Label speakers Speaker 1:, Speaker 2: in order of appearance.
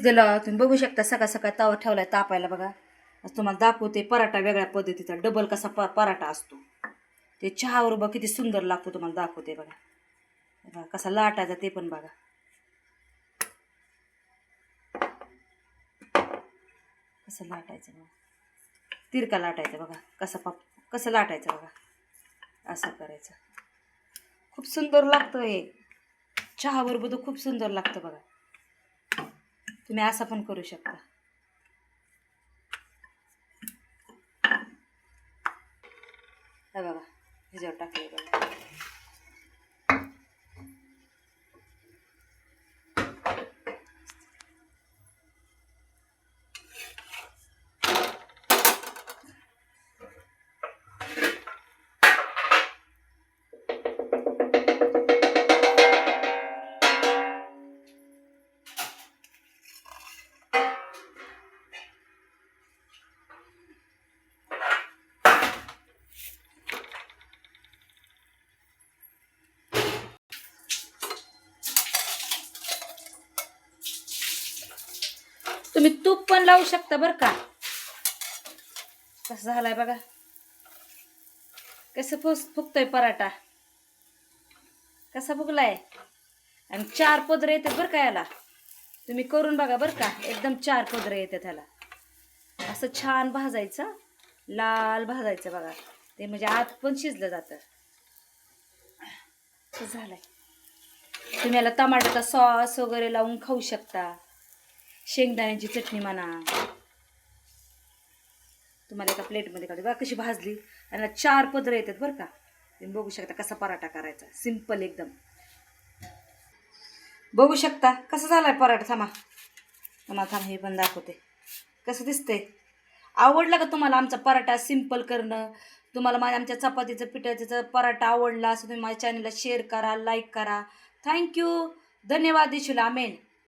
Speaker 1: दिलं तुम्ही बघू शकता. सकाळ सकाळ तवा ठेवलाय तापायला बघा. आज तुम्हाला दाखवते पराठा वेगळ्या पद्धतीचा डबल कसा पराठा असतो. ते चहावर बघ किती सुंदर लागतो तुम्हाला दाखवते बघा. बघा कसा लाटायचा ते पण बघा. कसं लाटायचं बघा. तिरका लाटायचं बघा. कसं लाटायचं बघा. असं करायचं. खूप सुंदर लागतं हे. चहाबरोबर खूप सुंदर लागतं बघा. तुम्ही असं पण करू शकता. हे बघा ह्याच्यावर टाकले बघा. तुम्ही तूप पण लावू शकता बरं का. कसं झालाय बघा. कसं फुगतोय पराठा. कसा फुगलाय. आणि 4 पदर येतात बरं का याला. तुम्ही करून बघा बरं का. एकदम 4 पदर येतात ह्याला. असं छान भाजायचं. लाल भाजायचं बघा. ते म्हणजे आत पण शिजलं जातं. असं झालंय. तुम्ही याला टमाट्याचा सॉस वगैरे लावून खाऊ शकता. शेंगदाण्याची चटणी म्हणा. तुम्हाला एका प्लेटमध्ये काढू बघा कशी भाजली. आणि 4 पदर येतात बरं का. तुम्ही बघू शकता कसा पराठा करायचा. सिंपल एकदम. बघू शकता कसं झालाय पराठा. तुम्हाला हे पण दाखवते कसं दिसतंय. आवडला का तुम्हाला आमचा पराठा सिंपल करणं. तुम्हाला आमच्या चपातीचं पिठाचं पराठा आवडला असं तुम्ही माझ्या चॅनलला शेअर करा, लाईक करा. थँक्यू. धन्यवाद दिशूला. आमेन.